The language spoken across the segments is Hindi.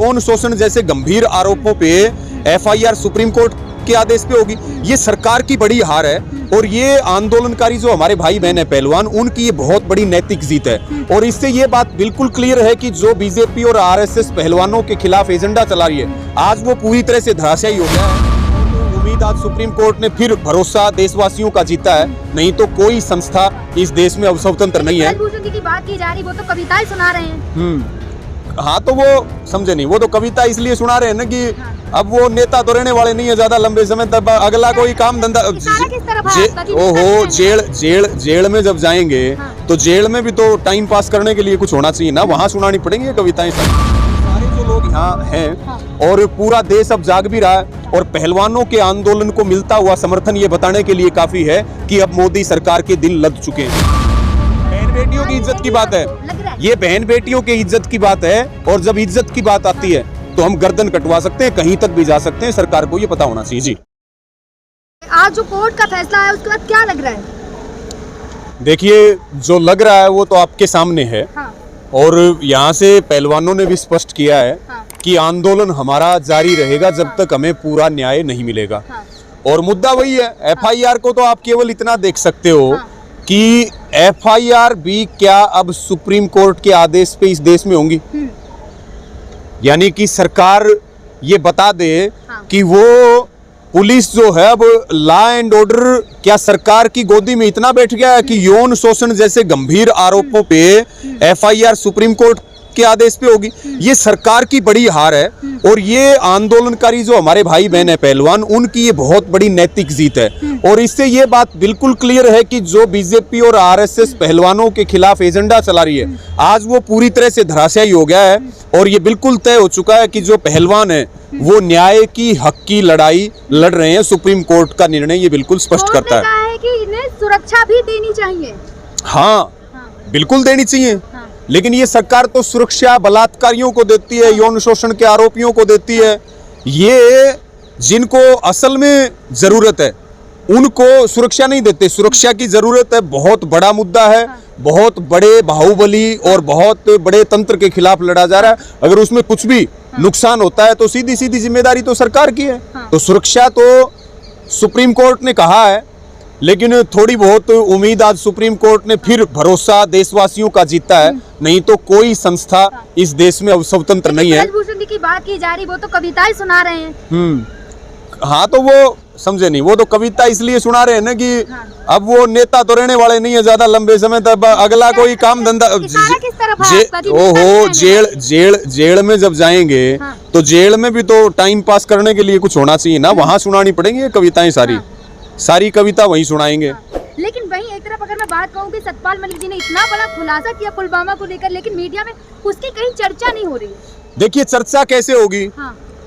यौन शोषण जैसे गंभीर आरोपों पे एफआईआर सुप्रीम कोर्ट के आदेश पे होगी। ये सरकार की बड़ी हार है और ये आंदोलनकारी जो हमारे भाई बहन है पहलवान, उनकी ये बहुत बड़ी नैतिक जीत है। और इससे ये बात बिल्कुल क्लियर है कि जो बीजेपी और आरएसएस पहलवानों के खिलाफ एजेंडा चला रही है, आज वो पूरी तरह से धराशायी हो गया है। उम्मीद आज सुप्रीम कोर्ट ने फिर भरोसा देशवासियों का जीता है, नहीं तो कोई संस्था इस देश में अब स्वतंत्र नहीं है। की बात की जा रही, वो तो कविताएं सुना रहे हैं। हाँ, तो वो समझे नहीं, वो तो कविता इसलिए सुना रहे हैं ना कि अब वो नेता तो रहने वाले नहीं है ज्यादा लंबे समय तक, अगला कोई काम धंधा। ओहो, जेल में जब जाएंगे तो जेल में भी तो टाइम पास करने के लिए कुछ होना चाहिए ना, वहाँ सुनानी पड़ेंगी कविताएं। सारे जो लोग यहाँ हैं और पूरा देश अब जाग भी रहा है और पहलवानों के आंदोलन को मिलता हुआ समर्थन ये बताने के लिए काफी है कि अब मोदी सरकार के दिन लग चुके हैं। बहन बेटियों की इज्जत की बात है, ये बहन बेटियों की इज्जत की बात है और जब इज्जत की बात आती है तो हम गर्दन कटवा सकते हैं, कहीं तक भी जा सकते हैं। सरकार को ये पता होना चाहिए। जी, आज जो कोर्ट का फैसला है उसके बाद क्या लग रहा है? देखिए, जो लग रहा है वो तो आपके सामने है। हाँ। और यहाँ से पहलवानों ने भी स्पष्ट किया है कि आंदोलन हमारा जारी रहेगा जब तक हमें पूरा न्याय नहीं मिलेगा। और मुद्दा वही है, एफआईआर को तो आप केवल इतना देख सकते हो कि एफआईआर भी क्या अब सुप्रीम कोर्ट के आदेश पे इस देश में होंगी। यानी कि सरकार ये बता दे कि वो पुलिस जो है अब लॉ एंड ऑर्डर क्या सरकार की गोदी में इतना बैठ गया है कि यौन शोषण जैसे गंभीर आरोपों पे एफआईआर सुप्रीम कोर्ट के आदेश पे होगी। ये सरकार की बड़ी हार है और ये आंदोलनकारी जो हमारे भाई बहन है पहलवान, उनकी ये बहुत बड़ी नैतिक जीत है। और इससे ये बात बिल्कुल क्लियर है कि जो बीजेपी और आरएसएस पहलवानों के खिलाफ एजेंडा चला रही है, आज वो पूरी तरह से धराशायी हो गया है। और ये बिल्कुल तय हो चुका है कि जो पहलवान है वो न्याय की हक की लड़ाई लड़ रहे हैं। सुप्रीम कोर्ट का निर्णय ये बिल्कुल स्पष्ट करता है कि इन्हें सुरक्षा भी देनी चाहिए। हाँ, बिल्कुल देनी चाहिए। लेकिन ये सरकार तो सुरक्षा बलात्कारियों को देती है, यौन शोषण के आरोपियों को देती है। ये जिनको असल में जरूरत है उनको सुरक्षा नहीं देते। सुरक्षा की जरूरत है, बहुत बड़ा मुद्दा है, बहुत बड़े बाहुबली और बहुत बड़े तंत्र के खिलाफ लड़ा जा रहा है। अगर उसमें कुछ भी नुकसान होता है तो सीधी सीधी जिम्मेदारी तो सरकार की है। तो सुरक्षा तो सुप्रीम कोर्ट ने कहा है, लेकिन थोड़ी बहुत उम्मीद आज सुप्रीम कोर्ट ने फिर भरोसा देशवासियों का जीता है, नहीं तो कोई संस्था इस देश में अब स्वतंत्र नहीं है। की बात की जा रही, वो तो कविताएं सुना रहे हैं। हाँ, तो वो समझे नहीं, वो तो कविता इसलिए सुना रहे हैं ना कि अब वो नेता तो रहने वाले नहीं है ज्यादा लंबे समय तक, अगला कोई काम धंधा। ओहो, जेल में जब जाएंगे तो जेल में भी तो टाइम पास करने के लिए कुछ होना चाहिए ना, वहाँ सुनानी पड़ेंगी कविताएं। सारी कविता वहीं सुनाएंगे। लेकिन वहीं एक तरफ अगर मैं बात कहूँ कि सतपाल मलिक जी ने इतना बड़ा खुलासा किया पुलवामा को लेकर, लेकिन मीडिया में उसकी कहीं चर्चा नहीं हो रही है। देखिए, चर्चा कैसे होगी?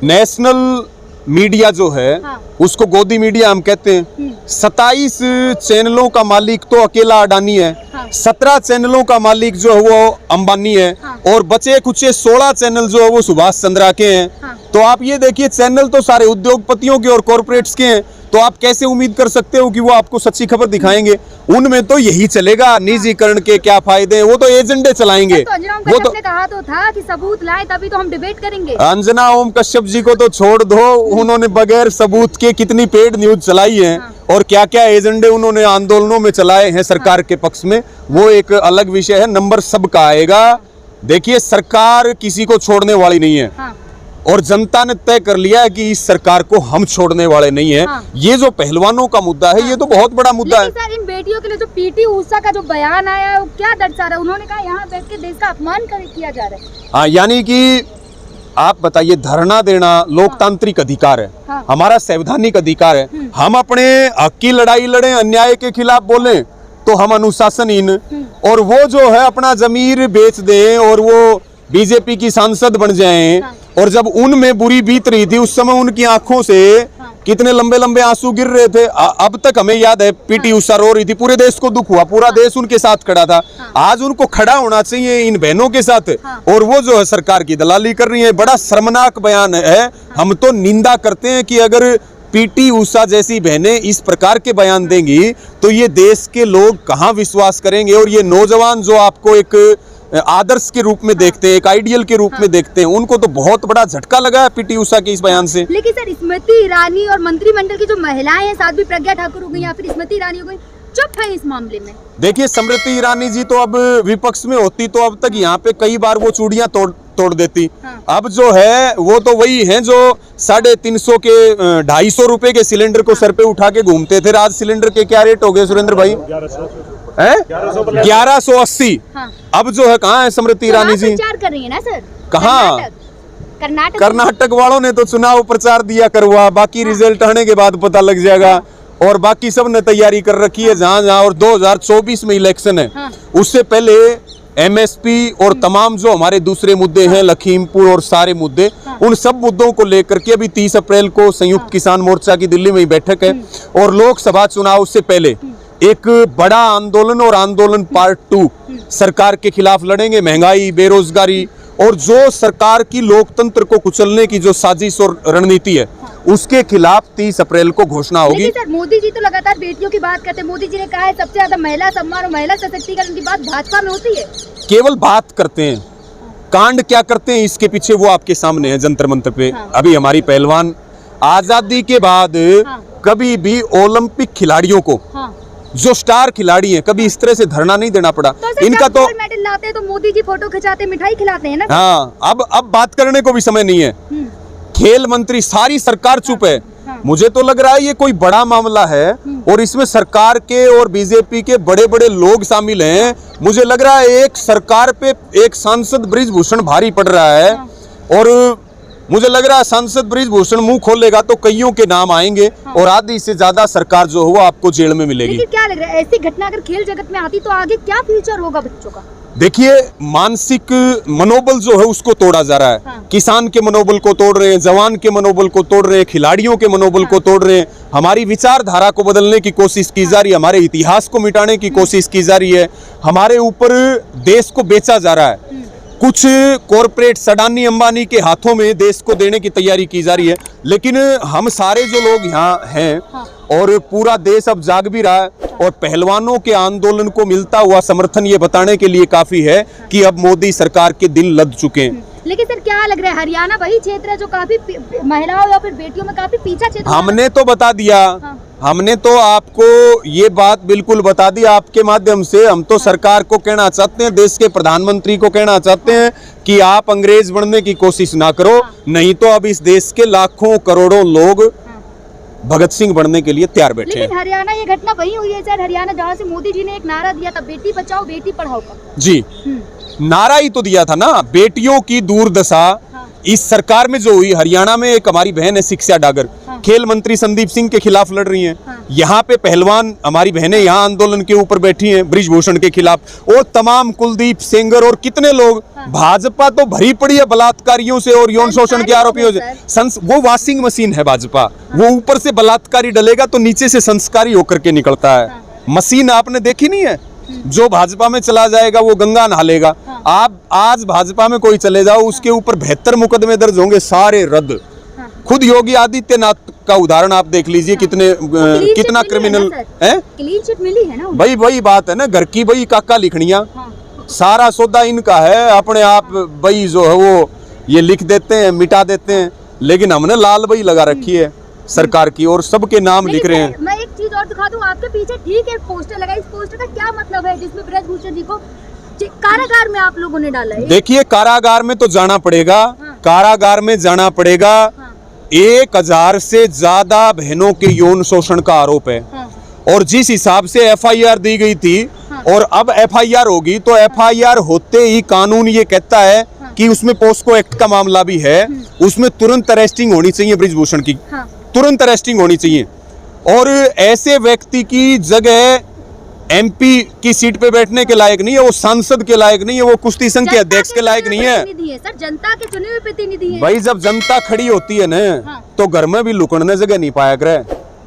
नेशनल मीडिया जो है उसको गोदी मीडिया हम कहते हैं। 27 चैनलों का मालिक तो अकेला अडानी है, 17 चैनलों का मालिक जो है वो अंबानी है और बचे कुछ 16 चैनल जो है वो सुभाष चंद्रा के हैं। तो आप ये देखिए, चैनल तो सारे उद्योगपतियों के और कॉर्पोरेट्स के हैं, तो आप कैसे उम्मीद कर सकते हो कि वो आपको सच्ची खबर दिखाएंगे? उनमें तो यही चलेगा, निजीकरण के क्या फायदे हैं, वो तो एजेंडे चलाएंगे। वो तो कहा तो था कि सबूत लाए तभी तो हम डिबेट करेंगे। अंजना ओम कश्यप जी को तो छोड़ दो, उन्होंने बगैर सबूत के कितनी पेड न्यूज चलाई है और क्या क्या एजेंडे उन्होंने आंदोलनों में चलाए हैं सरकार के पक्ष में, वो एक अलग विषय है। नंबर सबका आएगा। देखिए, सरकार किसी को छोड़ने वाली नहीं है और जनता ने तय कर लिया है कि इस सरकार को हम छोड़ने वाले नहीं है। ये जो पहलवानों का मुद्दा है, ये तो बहुत बड़ा मुद्दा है। सर, इन बेटियों के लिए जो पीटी ऊषा का जो बयान आया है वो क्या दर्शा रहा है? उन्होंने कहा यहाँ बैठ के देश का अपमान किया जा रहा है। हाँ, यानी कि आप बताइए, धरना देना लोकतांत्रिक अधिकार है, हमारा संवैधानिक अधिकार है। हम अपने हक की लड़ाई लड़े, अन्याय के खिलाफ बोले तो हम अनुशासनहीन, और वो जो है अपना जमीर बेच दें और वो बीजेपी की सांसद बन जाएं। और जब उनमें बुरी बीत रही थी उस समय उनकी आंखों से कितने लंबे लंबे आंसू गिर रहे थे। अब तक हमें याद है, पीटी उषा रो रही थी, पूरे देश को दुख हुआ, पूरा देश उनके साथ खड़ा था। आज उनको खड़ा होना चाहिए इन बहनों के साथ, और वो जो है सरकार की दलाली कर रही है। बड़ा शर्मनाक बयान है। हम तो निंदा करते हैं कि अगर पीटी उषा जैसी बहनें इस प्रकार के बयान देंगी तो ये देश के लोग कहाँ विश्वास करेंगे। और ये नौजवान जो आपको एक आदर्श के रूप में देखते हैं, एक आइडियल के रूप में देखते हैं, उनको तो बहुत बड़ा झटका लगा है पीटी उषा के इस बयान से। लेकिन सर स्मृति ईरानी और मंत्रिमंडल की जो महिलाएं हैं, साध्वी प्रज्ञा ठाकुर हो गई या फिर स्मृति ईरानी हो गई, चुप है इस मामले में। देखिए स्मृति ईरानी जी तो अब विपक्ष में होती तो अब तक यहाँ पे कई बार वो चूड़ियां तोड़ देती। अब जो है वो तो वही है जो 350 के 250 रुपए के सिलेंडर को सर पे उठा के घूमते थे। आज सिलेंडर के क्या रेट हो गए सुरेंद्र भाई? 1180। अब जो है कहाँ है स्मृति ईरानी जी? प्रचार कर रही है ना सर। कहाँ? कर्नाटक वालों ने तो चुनाव प्रचार दिया करवा, बाकी रिजल्ट आने के बाद पता लग जाएगा। और बाकी सब ने तैयारी कर रखी है जहाँ जहाँ, और 2024 में इलेक्शन है। उससे पहले एमएसपी और तमाम जो हमारे दूसरे मुद्दे हैं, लखीमपुर और सारे मुद्दे, उन सब मुद्दों को लेकर के अभी 30 अप्रैल को संयुक्त किसान मोर्चा की दिल्ली में ही बैठक है। और लोकसभा चुनाव से पहले एक बड़ा आंदोलन और आंदोलन पार्ट 2 सरकार के खिलाफ लड़ेंगे। महंगाई, बेरोजगारी और जो सरकार की लोकतंत्र को कुचलने की जो साजिश और रणनीति है, उसके खिलाफ 30 अप्रैल को घोषणा होगी। सर मोदी जी तो लगातार बेटियों की बात करते हैं। मोदी जी ने कहा है सबसे ज्यादा महिला सम्मान और महिला सशक्तिकरण की बात भाजपा में होती है। केवल बात करते हैं, कांड क्या करते हैं इसके पीछे वो आपके सामने है जंतर मंतर पे। अभी हमारी पहलवान आजादी के बाद कभी भी ओलंपिक खिलाड़ियों को, जो स्टार खिलाड़ी हैं, कभी इस तरह से धरना नहीं देना पड़ा। तो इनका तो मेडल लाते हैं तो मोदी जी फोटो खिंचाते, मिठाई खिलाते हैं ना। हाँ, अब बात करने को भी समय नहीं है। खेल मंत्री, सारी सरकार चुप है। मुझे तो लग रहा है ये कोई बड़ा मामला है और इसमें सरकार के और बीजेपी के बड़े बड़े लोग शामिल हैं। मुझे लग रहा है एक सरकार पे एक सांसद बृजभूषण भारी पड़ रहा है। और मुझे लग रहा है सांसद बृजभूषण मुंह खोलेगा तो कईयों के नाम आएंगे और आधी से ज्यादा सरकार जो हो आपको जेल में मिलेगी। लेकिन क्या लग रहा है ऐसी घटना अगर खेल जगत में आती तो आगे क्या फ्यूचर होगा बच्चों का? देखिए मानसिक मनोबल जो है उसको तोड़ा जा रहा है। किसान के मनोबल को तोड़ रहे हैं, जवान के मनोबल को तोड़ रहे हैं, खिलाड़ियों के मनोबल को तोड़ रहे हैं। हमारी विचारधारा को बदलने की कोशिश की जा रही है, हमारे इतिहास को मिटाने की कोशिश की जा रही है। हमारे ऊपर देश को बेचा जा रहा है। कुछ कॉरपोरेट अडानी अंबानी के हाथों में देश को देने की तैयारी की जा रही है। लेकिन हम सारे जो लोग यहाँ हैं और पूरा देश अब जाग भी रहा है और पहलवानों के आंदोलन को मिलता हुआ समर्थन ये बताने के लिए काफी है कि अब मोदी सरकार के दिन लद चुके हैं। लेकिन सर क्या लग रहा है हरियाणा वही क्षेत्र है जो काफी महिलाओं या फिर बेटियों में काफी पीछा क्षेत्र? हमने तो बता दिया, हमने तो आपको ये बात बिल्कुल बता दी आपके माध्यम से। हम तो सरकार को कहना चाहते हैं, देश के प्रधानमंत्री को कहना चाहते हैं कि आप अंग्रेज बनने की कोशिश ना करो, नहीं तो अब इस देश के लाखों करोड़ों लोग भगत सिंह बनने के लिए तैयार बैठे हैं। लेकिन हरियाणा ये घटना वही हुई है सर, हरियाणा जहाँ से मोदी जी ने एक नारा दिया था, बेटी बचाओ बेटी पढ़ाओ का। जी, नारा ही तो दिया था ना। बेटियों की दुर्दशा इस सरकार में जो हुई, हरियाणा में एक हमारी बहन है शिक्षा डागर, खेल मंत्री संदीप सिंह के खिलाफ लड़ रही हैं। यहाँ पे पहलवान हमारी बहनें यहाँ आंदोलन के ऊपर बैठी हैं बृजभूषण के खिलाफ, और तमाम कुलदीप सेंगर और कितने लोग। भाजपा तो भरी पड़ी है बलात्कारियों से और यौन शोषण के आरोपियों से। वो वॉशिंग मशीन है भाजपा, वो ऊपर से बलात्कारी डलेगा तो नीचे से संस्कारी होकर के निकलता है। मशीन आपने देखी नहीं है? जो भाजपा में चला जाएगा वो गंगा नहा लेगा। आप आज भाजपा में कोई चले जाओ, उसके ऊपर 72 मुकदमे दर्ज होंगे, सारे रद्द। खुद योगी आदित्यनाथ का उदाहरण आप देख लीजिए, कितना क्रिमिनल है। क्लीन चिट मिली है ना। भाई वही बात है ना, घर की वही काका लिखनिया, सारा सौदा इनका है। अपने आप वही जो है वो ये लिख देते हैं, मिटा देते हैं। लेकिन हमने लाल बही लगा रखी है सरकार की और सबके नाम लिख रहे हैं। मैं एक चीज और दिखा दूं आपके पीछे, ठीक है पोस्टर लगा, इस पोस्टर का क्या मतलब है जिसमें बृजभूषण जी को कारागार में आप लोगों ने डाला है? देखिए कारागार में तो जाना पड़ेगा, कारागार में जाना पड़ेगा। 1000 से ज्यादा बहनों के यौन शोषण का आरोप है। और जिस हिसाब से एफआईआर दी गई थी और अब एफआईआर होगी, तो एफआईआर होते ही कानून ये कहता है कि उसमें पोस्को एक्ट का मामला भी है, उसमें तुरंत अरेस्टिंग होनी चाहिए बृजभूषण की, तुरंत अरेस्टिंग होनी चाहिए। और ऐसे व्यक्ति की जगह एमपी की सीट पे बैठने के लायक नहीं है, वो सांसद के लायक नहीं है, वो कुश्ती संघ के अध्यक्ष के लायक नहीं है। सर जनता के चुने हुए प्रतिनिधि हैं। भाई जब जनता खड़ी होती है ना, तो घर में भी लुकड़ने जगह नहीं पाया करे।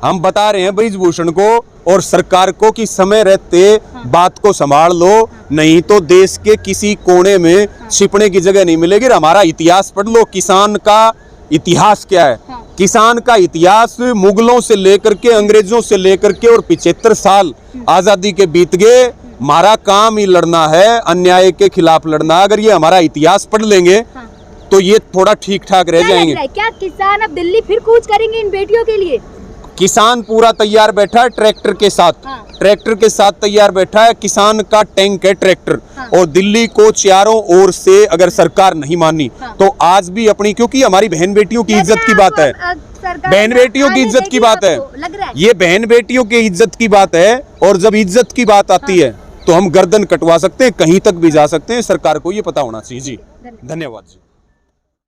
हम बता रहे हैं बृजभूषण को और सरकार को कि समय रहते बात को संभाल लो, नहीं तो देश के किसी कोने में छिपने की जगह नहीं मिलेगी। हमारा इतिहास पढ़ लो, किसान का इतिहास क्या है। किसान का इतिहास मुगलों से लेकर के, अंग्रेजों से लेकर के, और 75 साल आजादी के बीत गए, हमारा काम ही लड़ना है, अन्याय के खिलाफ लड़ना। अगर ये हमारा इतिहास पढ़ लेंगे हाँ। तो ये थोड़ा ठीक ठाक रह क्या लग जाएंगे। रहा है? क्या किसान अब दिल्ली फिर कूच करेंगे इन बेटियों के लिए? किसान पूरा तैयार बैठा है ट्रैक्टर के साथ, हाँ। ट्रैक्टर के साथ तैयार बैठा है। किसान का टैंक है ट्रैक्टर। हाँ। और दिल्ली को चारों ओर से अगर सरकार नहीं मानी हाँ। तो आज भी अपनी, क्योंकि हमारी बहन बेटियों की इज्जत की बात है, बहन बेटियों की इज्जत की बात है, लग रहा है ये बहन बेटियों की इज्जत की बात है। और जब इज्जत की बात आती है तो हम गर्दन कटवा सकते हैं, कहीं तक भी जा सकते हैं। सरकार को ये पता होना चाहिए। जी धन्यवाद जी।